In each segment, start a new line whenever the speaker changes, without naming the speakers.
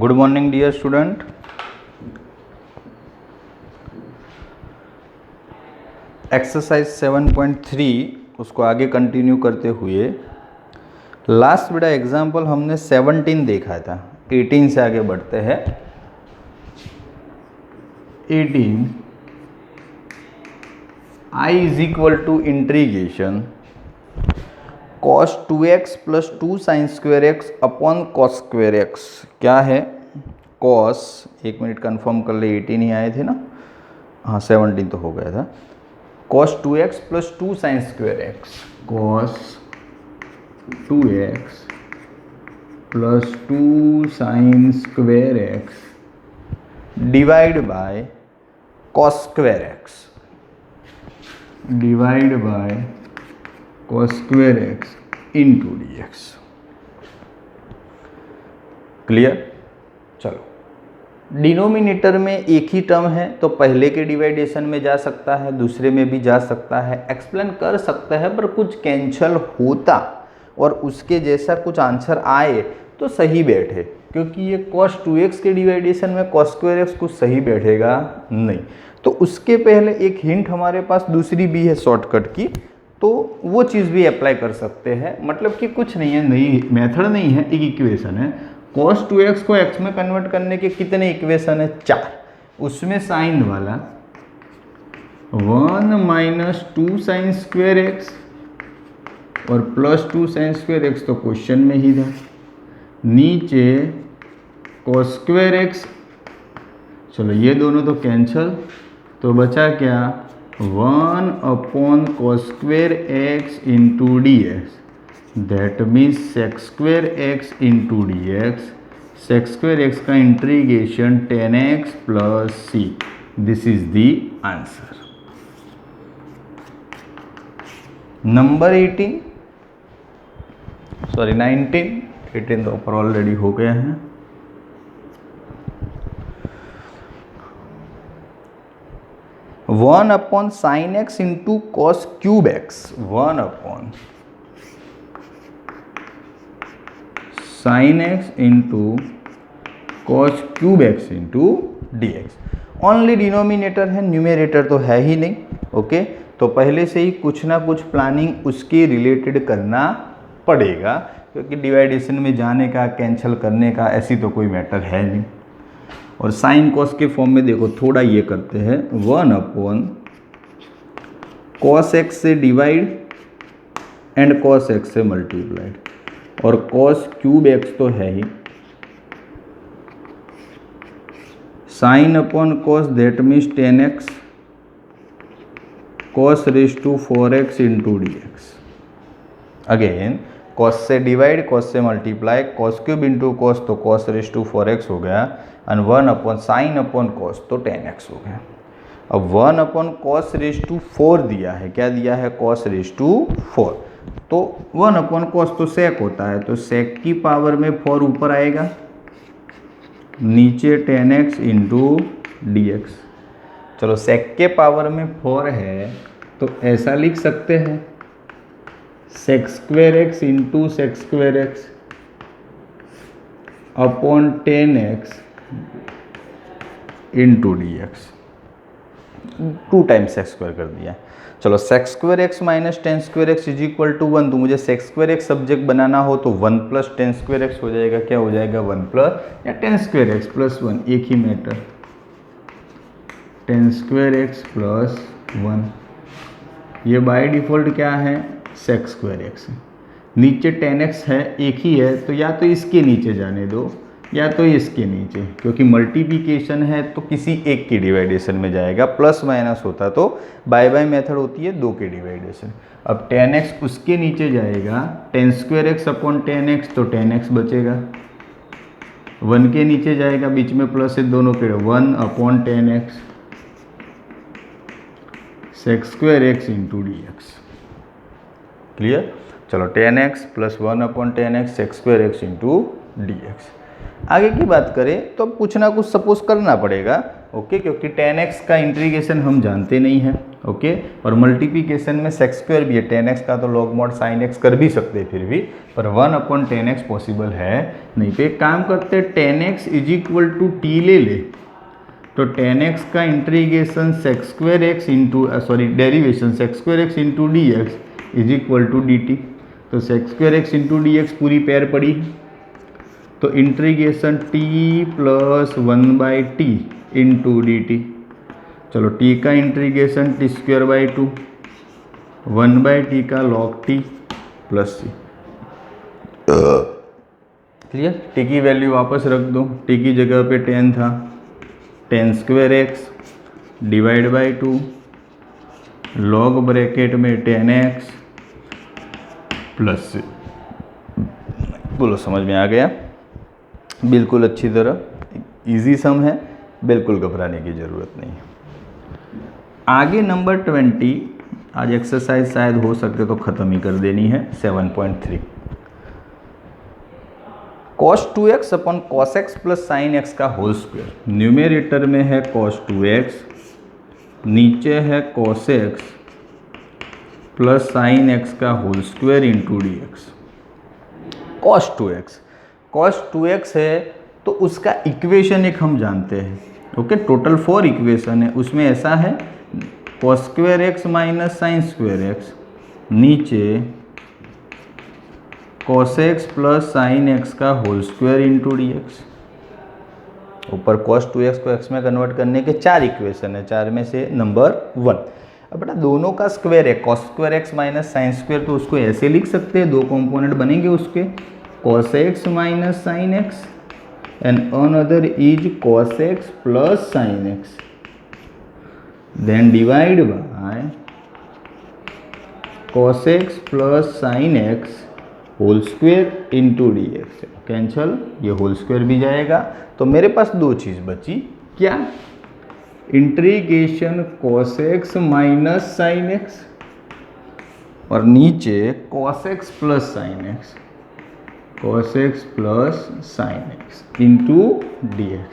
Good morning dear student. Exercise 7.3 उसको आगे continue करते हुए लास्ट बेटा एग्जाम्पल हमने 17 देखा था। 18 से आगे बढ़ते हैं। 18 I is equal to integration cos 2x plus 2 sine square X upon cos square X. क्या है cos, एक मिनट कंफर्म कर ले, 18 ही आए थे ना, हाँ 17 तो हो गया था। cos 2x plus 2 sine square x, cos 2x plus 2 sine square x divide by cos square x divide by cos square x into D X. Clear? चलो, डिनोमिनेटर में एक ही टर्म है तो पहले के डिवाइडेशन में जा सकता है, दूसरे में भी जा सकता है, एक्सप्लेन कर सकता है, पर कुछ कैंसल होता और उसके जैसा कुछ आंसर आए तो सही बैठे, क्योंकि ये cos 2x के डिवाइडेशन में cos स्क्वायर एक्स कुछ सही बैठेगा नहीं। तो उसके पहले एक हिंट हमारे पास दूसरी भी है शॉर्टकट की, तो वो चीज़ भी अप्लाई कर सकते हैं। मतलब कि कुछ नहीं है, नई मेथड नहीं है, एक इक्वेशन है। cos 2x को x में कन्वर्ट करने के कितने इक्वेशन है? 4। उसमें साइन वाला 1 माइनस 2 साइन स्क्वेयर एक्स और प्लस 2 साइन स्क्वेयर एक्स तो क्वेश्चन में ही था। नीचे cos स्क्वेयर एक्स, चलो ये दोनों तो कैंसल, तो बचा क्या? 1 upon cos square x into D x, that means sec square x into D x. sec square x का integration 10x plus C, this is the answer. Number 18, sorry 19 तो ऊपर ऑलरेडी हो गया है। One upon sine x into cos cube x, 1 upon sine x into cos cube x into D x. Only denominator है, numerator तो है ही नहीं। Okay, तो पहले से ही कुछ ना कुछ प्लानिंग उसके रिलेटेड करना पड़ेगा, क्योंकि डिवाइडेशन में जाने का, कैंसिल करने का ऐसी तो कोई मैटर है नहीं। और साइन कॉस के फॉर्म में देखो थोड़ा ये करते हैं, 1 अपॉन कॉस एक्स से डिवाइड एंड कॉस एक्स से मल्टीप्लाइड, और कॉस क्यूब एक्स तो है ही, sine upon cos that means 10x cos raise to 4x into D x. Again cos से डिवाइड, कॉस से multiply, cos cube into cos तो cos raise to 4x हो गया, and 1 upon sine upon cos तो 10x हो गया। अब 1 upon cos raise to 4 दिया है, क्या दिया है? कॉस रेज टू 4, तो 1 अपॉन कॉस तो सेक होता है, तो सेक की पावर में 4 ऊपर आएगा, नीचे 10x इंटू डी एक्स। चलो सेक के पावर में 4 है तो ऐसा लिख सकते हैं, sec square x into sec square X upon 10x into D X, 2 times sec square कर दिया। चलो sec square x minus 10 square X is equal to 1, तो मुझे सेक स्क्वायर एक्स सब्जेक्ट बनाना हो तो 1 प्लस 10 स्क्वायर एक्स हो जाएगा। क्या हो जाएगा? 1 प्लस या 10 स्क्वायर एक्स प्लस 1, एक ही मैटर, 10 स्क्वायर एक्स प्लस 1। ये बाय डिफ़ॉल्ट क्या है? Sec square X. नीचे 10x है, एक ही है, तो या तो इसके नीचे जाने दो या तो इसके नीचे, क्योंकि मल्टीप्लिकेशन है तो किसी एक की डिवाइडेशन में जाएगा। प्लस माइनस होता तो बाय बाय मेथड होती है 2 के डिवाइडेशन। अब 10x उसके नीचे जाएगा, 10 स्क्वायर एक्स अपॉन 10x तो 10x बचेगा, 1 के नीचे जाएगा, बीच में प्लस है, दोनों के 1 upon 10x sec square x into D X. Clear? चलो 10x plus 1 upon 10x sec square x into D X. आगे की बात करें तो कुछ ना कुछ सपोज करना पड़ेगा, ओके, क्योंकि tan x का इंटीग्रेशन हम जानते नहीं हैं। ओके, और मल्टीप्लिकेशन में sec स्क्वायर भी है, tan x का तो log mod sin x कर भी सकते हैं फिर भी, पर 1/tan x पॉसिबल है नहीं। तो एक काम करते हैं, tan x = t ले ले, तो tan x का integration sec square x into derivation sec square x into dx =dt। तो sec square x into dx पूरी पैर पड़ी है, तो integration t + 1/t into dt। चलो t का इंटीग्रेशन t²/2, 1/t का log t plus c। Clear? t की वैल्यू वापस रख दो, t की जगह पे tan था, tan² x /2 log ब्रैकेट में tan x प्लस c। बोलो समझ में आ गया? बिल्कुल अच्छी तरह इजी सम है, बिल्कुल घबराने की ज़रूरत नहीं है। आगे नंबर 20, आज एक्सरसाइज शायद हो सके तो ख़त्म ही कर देनी है। 7.3 cos 2x upon cos x plus sin x का होल स्क्वायर। न्यूमेरेटर में है cos 2x, नीचे है cos x plus sin x का whole square into dx। cos 2x है तो उसका इक्वेशन एक हम जानते हैं। ओके, टोटल 4 इक्वेशन है, उसमें ऐसा है cos² x minus sin² x, नीचे cos x plus sin x का होल स्क्वायर इंटू dx, ऊपर cos 2x को x में कन्वर्ट करने के 4 इक्वेशन है, 4 में से नंबर 1। अब बेटा दोनों का स्क्वायर है, cos² x माइनस sin², तो उसको ऐसे लिख सकते हैं, दो कंपोनेंट बनेंगे उसके, cos x minus sin x and another is cos x plus sin x, then divide by cos x plus sin x whole square into dx। Cancel, ये होल स्क्वायर भी जाएगा, तो मेरे पास दो चीज़ बची, क्या? Integration cos x minus sin x और नीचे cos x plus sin x, cos x plus sin x into dx।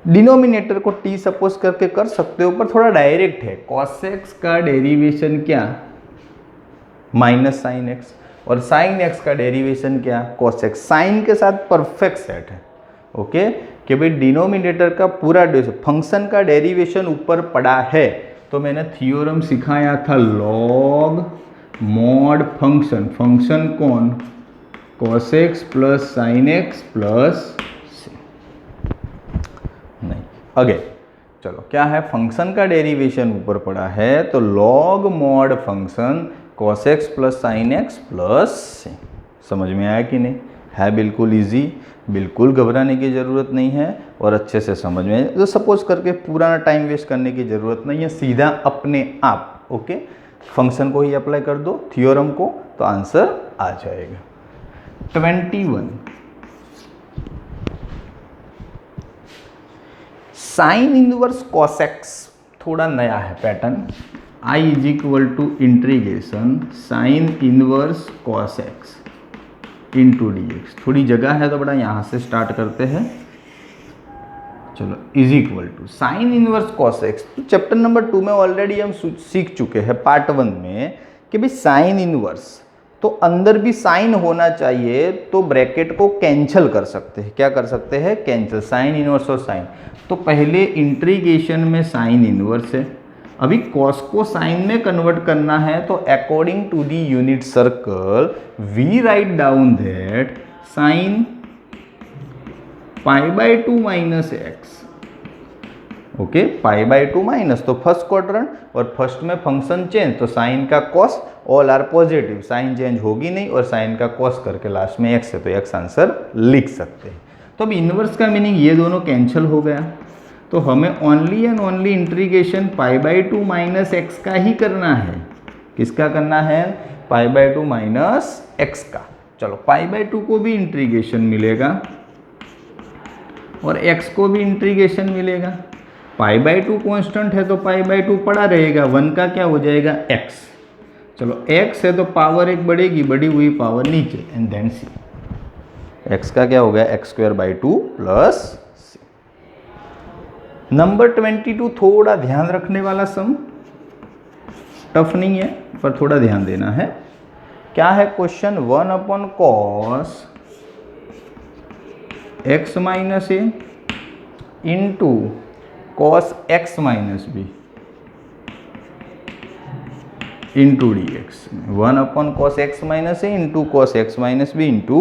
Denominator को t सपोज करके कर सकते हो, पर थोड़ा डायरेक्ट है। cos x का डेरिवेशन क्या? माइनस sin x, और sin x का डेरिवेशन क्या? cos x। साइन के साथ परफेक्ट सेट है। ओके, कि भाई डिनोमिनेटर का पूरा फंक्शन का डेरिवेशन ऊपर पड़ा है, तो मैंने थ्योरम सिखाया था log mod फंक्शन, फंक्शन कौन? cos x plus sin x plus नहीं, अगे चलो क्या है, फंक्शन का डेरिवेशन ऊपर पड़ा है, तो log mod function cos x plus sin x plus. समझ में आया कि नहीं? है बिल्कुल इजी, बिल्कुल घबराने की ज़रूरत नहीं है, और अच्छे से समझ में आए तो सपोज करके पुराना टाइम वेस्ट करने की ज़रूरत नहीं है, सीधा अपने आप ओके फंक्शन को ही अप्लाई कर दो थ्योरम को, तो आंसर आ जाएगा। 21 साइन इनवर्स cos x, थोड़ा नया है pattern. I = integration sine inverse cos x into dx। थोड़ी जगह है तो बड़ा यहाँ से स्टार्ट करते हैं। चलो = साइन इनवर्स cos x। तो चैप्टर नंबर 2 में ऑलरेडी हम सीख चुके हैं पार्ट 1 में कि भाई साइन इनवर्स तो अंदर भी साइन होना चाहिए, तो ब्रैकेट को कैंसिल कर सकते हैं। क्या कर सकते हैं? कैंसिल, साइन इनवर्स और साइन। तो पहले इंटीग्रेशन में साइन इनवर्स है, अभी कॉस को साइन में कन्वर्ट करना है, तो according to the unit circle we write down that sine π/2 minus x. Okay, π/2 minus, तो फर्स्ट क्वाड्रेंट और फर्स्ट में फंक्शन चेंज, तो साइन का cos all are positive, sine change होगी नहीं, और साइन का कॉस करके लास्ट में एक्स है, तो एक्स आंसर लिख सकते हैं। तो अब इनवर्स का मीनिंग ये दोनों कैंसिल हो गया, तो हमें only and only integration π/2 minus x का ही करना है। किसका करना है? π/2 माइनस एक्स का। चलो π/2 को भी इंटीग्रेशन मिलेगा और x को भी इंटीग्रेशन मिलेगा। π/2 कांस्टेंट है तो π/2 पड़ा रहेगा, 1 का क्या हो जाएगा? x। चलो x है तो पावर एक बढ़ेगी, बढ़ी हुई पावर नीचे, एंड देन c। x का क्या हो गया? x² / 2 plus c। नंबर 22 थोड़ा ध्यान रखने वाला सम, टफ नहीं है पर थोड़ा ध्यान देना है। क्या है question, 1/cos x minus a into cos x minus b into D x. 1/cos x minus a into cos x minus b into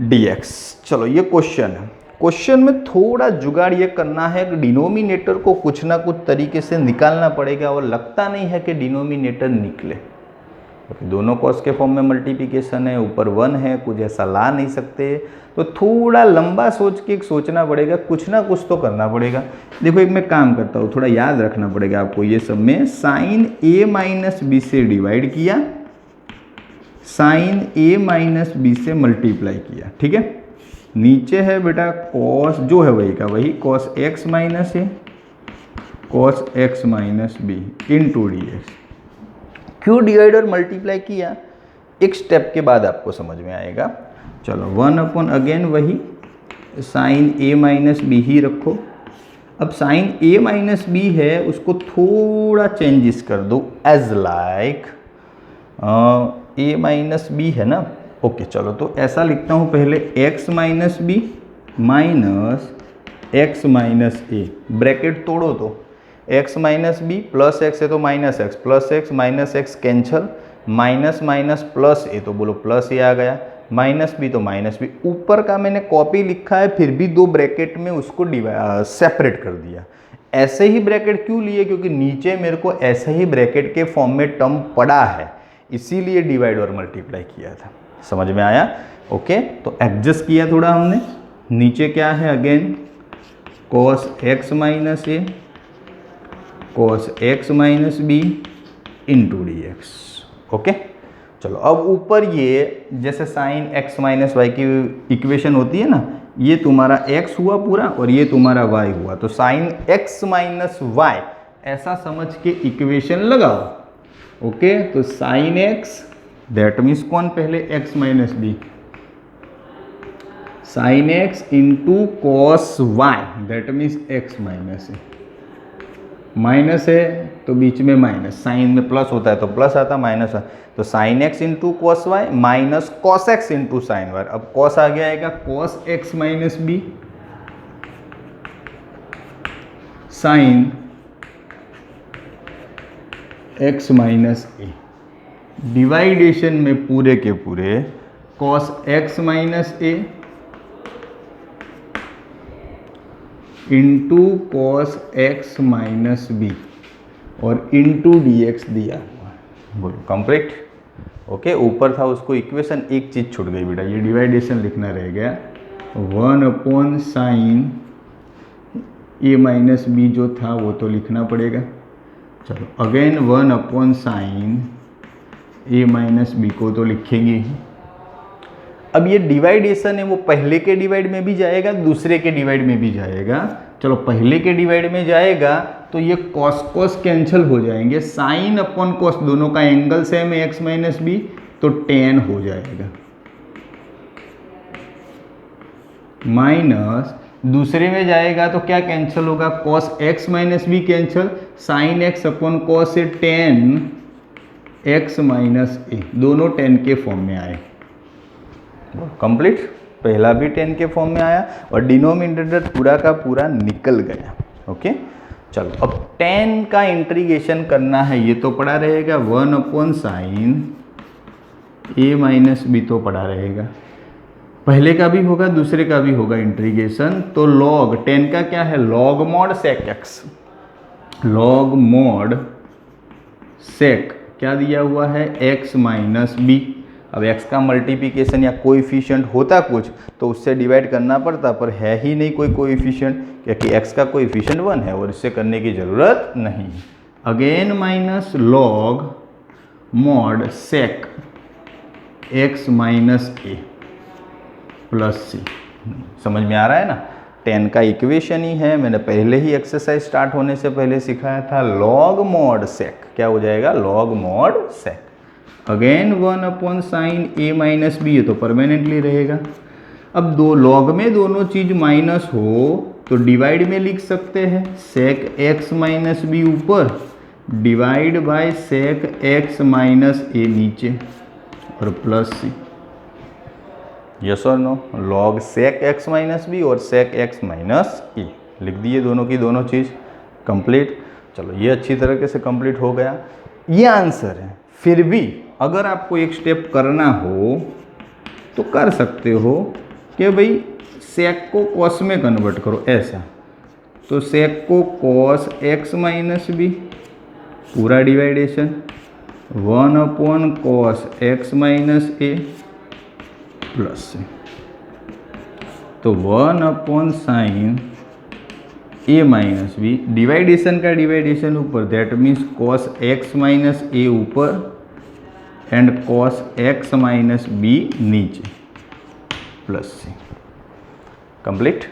D x. चलो ये क्वेश्चन है। क्वेश्चन में थोड़ा जुगाड़ ये करना है कि डिनोमिनेटर को कुछ ना कुछ तरीके से निकालना पड़ेगा, और लगता नहीं है कि डिनोमिनेटर निकले, क्योंकि दोनों कॉस के फॉर्म में मल्टीप्लिकेशन है, ऊपर 1 है, कुछ ऐसा ला नहीं सकते, तो थोड़ा लंबा सोच के सोचना पड़ेगा, कुछ ना कुछ तो करना पड़ेगा। देखो एक मैं काम करता हूँ, थोड़ा याद रखना पड़ेगा आपको। ये सब में साइन a माइनस बी से डिवाइड किया, साइन a माइनस बी से मल्टीप्लाई किया, ठीक है। नीचे है बेटा कॉस जो है वही का वही, cos x minus a cos x minus b into D x. क्यों डिवाइड और मल्टीप्लाई किया, एक स्टेप के बाद आपको समझ में आएगा। चलो 1 अगेन वही साइन a माइनस बी ही रखो। अब साइन a माइनस बी है, उसको थोड़ा चेंजेस कर दो, as like a minus B है ना, ओके। चलो तो ऐसा लिखता हूँ पहले x minus b minus x minus a, bracket तोड़ो तो x minus b plus x है तो minus x, plus x minus x cancel, minus minus plus a तो बोलो प्लस ए आ गया, माइनस बी तो माइनस बी। ऊपर का मैंने कॉपी लिखा है, फिर भी 2 ब्रैकेट में उसको सेपरेट कर दिया। ऐसे ही ब्रैकेट क्यों लिए, क्योंकि नीचे मेरे को ऐसे ही ब्रैकेट के फॉर्म में टर्म पड़ा है, इसीलिए डिवाइड और मल्टीप्लाई किया था। समझ में आया, ओके। तो एडजस्ट किया थोड़ा हमने। नीचे क्या है again cos x minus a cos x minus b into D x, okay. चलो अब ऊपर ये जैसे साइन एक्स माइनस वाई की इक्वेशन होती है ना, ये तुम्हारा x हुआ पूरा और ये तुम्हारा y हुआ, तो साइन x माइनस वाई ऐसा समझ के इक्वेशन लगाओ, ओके। तो साइन x दैट मीन्स कौन, पहले x minus B, sine x into cos Y that means x minus A, minus है तो बीच में माइनस, साइन में प्लस होता है तो प्लस आता, माइनस है तो sine x into cos y minus cos x into sine y. अब कॉस आ गया आएगा cos x minus B sine x minus a, division में पूरे के पूरे cos x minus a into cos x minus b और इंटू डी एक्स दिया हुआ है, बोलो कंप्लीट, ओके। ऊपर था उसको इक्वेशन, एक चीज़ छूट गई बेटा, ये डिवाइडेशन लिखना रह गया, 1 साइन ए माइनस बी जो था वो तो लिखना पड़ेगा। चलो again 1 sine a minus B को तो लिखेंगे ही। अब ये डिवाइडेशन है वो पहले के डिवाइड में भी जाएगा, दूसरे के डिवाइड में भी जाएगा। चलो पहले के डिवाइड में जाएगा तो ये कॉस कॉस कैंसिल हो जाएंगे, साइन अपॉन कॉस दोनों का एंगल सेम है एक्स माइनस बी, तो टेन हो जाएगा, माइनस दूसरे में जाएगा तो क्या कैंसिल होगा, cos x minus B cancel, sine x upon cos से टेन एक्स माइनस ए, दोनों 10 के फॉर्म में आए, कंप्लीट। पहला भी 10 के फॉर्म में आया और डिनोमिनेटर पूरा का पूरा निकल गया, ओके। चलो अब 10 का इंटीग्रेशन करना है, ये तो पड़ा रहेगा 1 साइन ए माइनस बी तो पड़ा रहेगा, पहले का भी होगा दूसरे का भी होगा इंटीग्रेशन। तो लॉग 10 का क्या है, log mod sec x, log mod sec क्या दिया हुआ है एक्स माइनस बी। अब x का मल्टीप्लिकेशन या कोएफिशिएंट होता कुछ तो उससे डिवाइड करना पड़ता, पर है ही नहीं कोई कोएफिशिएंट, क्योंकि x का कोएफिशिएंट 1 है और इससे करने की ज़रूरत नहीं। Again minus log mod sec x minus a plus c, समझ में आ रहा है ना। 10 का इक्वेशन ही है, मैंने पहले ही एक्सरसाइज स्टार्ट होने से पहले सिखाया था, लॉग मॉड सेक क्या हो जाएगा, log mod sec. Again 1 sine a minus b, ये तो परमानेंटली रहेगा। अब दो लॉग में दोनों चीज माइनस हो तो डिवाइड में लिख सकते हैं सेक एक्स माइनस बी ऊपर divide by sec x minus a नीचे और प्लस सी। यस और no? Log sec x minus b और सेक एक्स माइनस ए लिख दिए, दोनों की दोनों चीज़ कंप्लीट। चलो ये अच्छी तरीके से कंप्लीट हो गया, ये आंसर है। फिर भी अगर आपको एक स्टेप करना हो तो कर सकते हो कि भाई सेक को कॉस में कन्वर्ट करो, ऐसा। तो सेक को कॉस एक्स माइनस बी पूरा डिवाइडेशन 1/cos x minus a plus से, तो 1/sin ए माइनस बी डिवाइडेशन का डिवाइडेशन ऊपर, that means cos x minus a ऊपर and cos x minus b नीचे प्लस सी। कंप्लीट।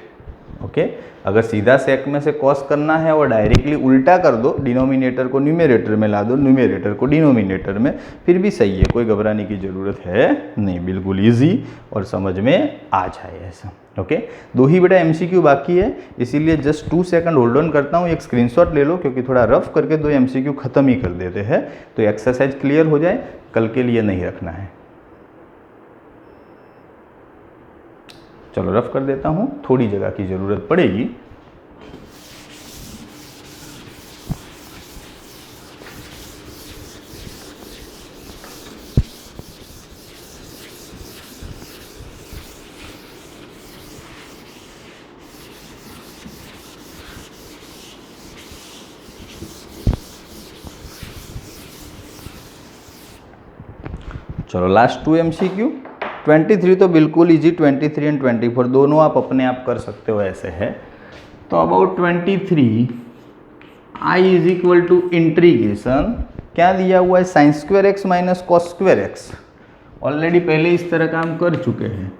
ओके, अगर सीधा सेक में से cos करना है और डायरेक्टली उल्टा कर दो, डिनोमिनेटर को न्यूमरेटर में ला दो, न्यूमरेटर को डिनोमिनेटर में, फिर भी सही है, कोई घबराने की ज़रूरत है नहीं, बिल्कुल इजी और समझ में आ जाए ऐसा। ओके, दो ही बेटा एमसीक्यू बाकी है, इसीलिए जस्ट 2 सेकंड होल्ड ऑन करता हूँ, एक स्क्रीनशॉट ले लो क्योंकि थोड़ा रफ करके 2 एमसीक्यू ख़त्म ही कर देते हैं तो एक्सरसाइज क्लियर हो जाए, कल के लिए नहीं रखना है। चलो रफ कर देता हूँ, थोड़ी जगह की ज़रूरत पड़ेगी। चलो लास्ट 2 एमसीक्यू। 23 तो बिल्कुल इजी, 23 एंड 24 दोनों आप अपने आप कर सकते हो, ऐसे है। तो about 23 I is equal to integration, क्या दिया हुआ है, sine square x minus cos square x. Already पहले इस तरह काम कर चुके हैं,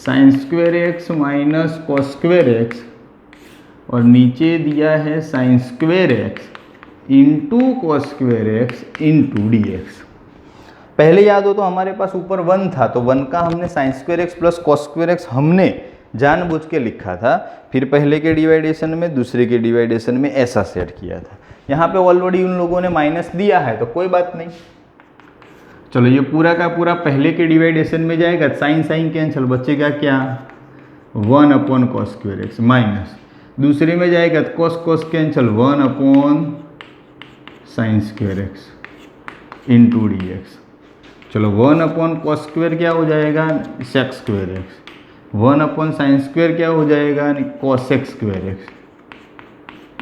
sine square x minus cos square x और नीचे दिया है sine square x into cos square x into D x. पहले याद हो तो हमारे पास ऊपर 1 था, तो 1 का हमने sign square X plus cos square x हमने जानबूझ के लिखा था, फिर पहले के डिवाइडेशन में दूसरे के डिवाइडेशन में ऐसा सेट किया था। यहाँ पे ऑलरेडी उन लोगों ने माइनस दिया है तो कोई बात नहीं। चलो ये पूरा का पूरा पहले के डिवाइडेशन में जाएगा, साइन साइन कैंसिल, बचेगा क्या 1/cos स्क्वायर एक्स माइनस, दूसरे में जाएगा cos cos cancel 1/sin square x into D x. चलो 1/cos स्क्वायर क्या हो जाएगा, सेक स्क्वायर एक्स, 1/sin स्क्वायर क्या हो जाएगा, cos x square x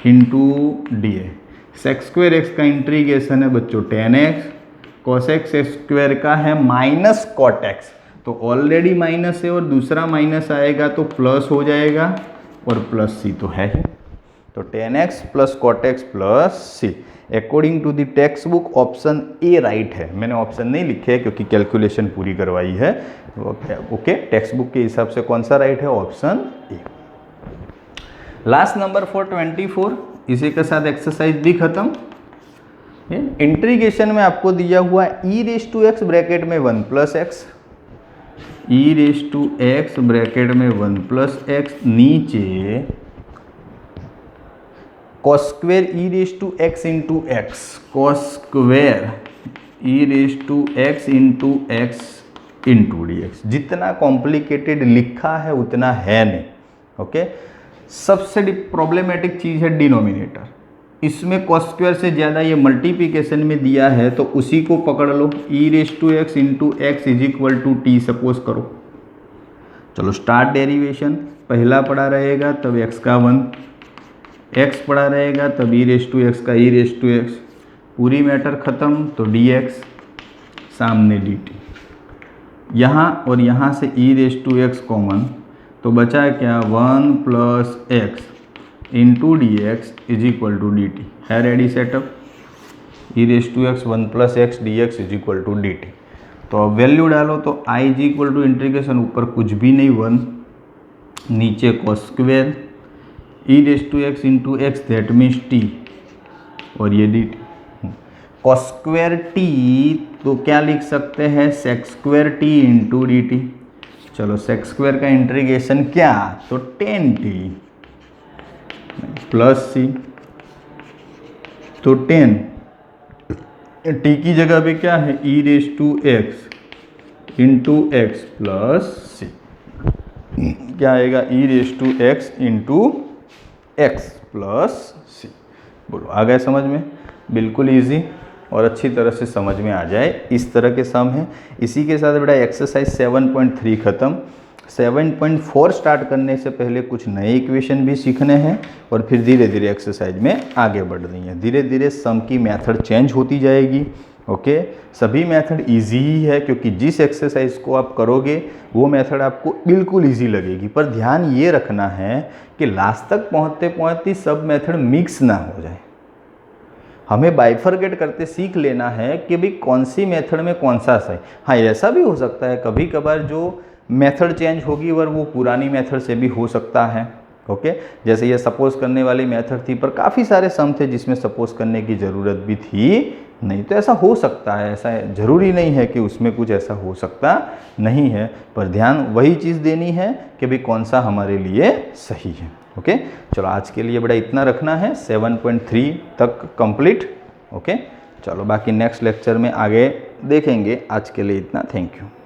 into D x. Sec square x का इंटीग्रेशन है बच्चों tan x, cos x square का है माइनस cot एक्स, तो ऑलरेडी माइनस है और दूसरा माइनस आएगा तो प्लस हो जाएगा और प्लस सी तो है ही, तो tan x plus cot x plus C. According to the textbook option A right है, मैंने ऑप्शन नहीं लिखे है क्योंकि कैलकुलेशन पूरी करवाई है। ओके, टेक्स्ट बुक के हिसाब से कौन सा राइट है, option A. Last number for 24, इसी के साथ एक्सरसाइज भी खत्म। इंटीग्रेशन में आपको दिया हुआ e⁻x ब्रैकेट में 1 प्लस एक्स, e⁻x ब्रैकेट में 1 प्लस एक्स, नीचे cos square e⁻x into x, cos square e⁻x into x into D x. जितना कॉम्प्लिकेटेड लिखा है उतना है नहीं। ओके, सबसे प्रॉब्लमेटिक चीज़ है डिनोमिनेटर, इसमें cos स्क्वेयर से ज़्यादा ये मल्टीप्लिकेशन में दिया है तो उसी को पकड़ लो, e⁻x into x is equal to T suppose करो। चलो स्टार्ट डेरिवेशन, पहला पड़ा रहेगा तब x का 1, x पड़ा रहेगा तब e⁻x का e⁻x, पूरी मैटर ख़त्म तो dx सामने dt, यहाँ और यहाँ से e⁻x कॉमन तो बचा क्या 1 plus x into D x is equal to d t. है ready setup, e⁻x 1 plus x d x is equal to d t. तो अब वैल्यू डालो तो i is equal to integration, ऊपर कुछ भी नहीं 1, नीचे cos square e⁻x into x that means t और ये d t. cos square t तो क्या लिख सकते हैं, sec square t into d T. चलो sec स्क्वेयर का इंटीग्रेशन क्या, तो tan t प्लस सी, तो 10 टी की जगह पे क्या है e raise to x into x plus c, क्या आएगा e raise to x into x plus c. बोलो आ गया समझ में? बिल्कुल इजी और अच्छी तरह से समझ में आ जाए इस तरह के सम है। इसी के साथ बेटा एक्सरसाइज 7.3 खत्म। 7.4 स्टार्ट करने से पहले कुछ नए इक्वेशन भी सीखने हैं और फिर धीरे धीरे एक्सरसाइज में आगे बढ़ रही है। धीरे धीरे सम की मेथड चेंज होती जाएगी। ओके, सभी मेथड इजी ही है क्योंकि जिस एक्सरसाइज को आप करोगे वो मेथड आपको बिल्कुल इजी लगेगी, पर ध्यान ये रखना है कि लास्ट तक पहुँचते पहुँचते सब मेथड मिक्स ना हो जाए। हमें बाइफरकेट करते सीख लेना है कि भाई कौन सी मेथड में कौन सा सही। हाँ, ऐसा भी हो सकता है कभी कभार जो मेथड चेंज होगी और वो पुरानी मेथड से भी हो सकता है। ओके, जैसे ये सपोज करने वाली मेथड थी पर काफ़ी सारे सम थे जिसमें सपोज करने की ज़रूरत भी थी नहीं, तो ऐसा हो सकता है। ऐसा ज़रूरी नहीं है कि उसमें कुछ ऐसा हो सकता नहीं है, पर ध्यान वही चीज़ देनी है कि भाई कौन सा हमारे लिए सही है। ओके, चलो आज के लिए बड़ा इतना रखना है, 7.3 तक कंप्लीट। ओके, चलो बाकी नेक्स्ट लेक्चर में आगे देखेंगे। आज के लिए इतना, थैंक यू।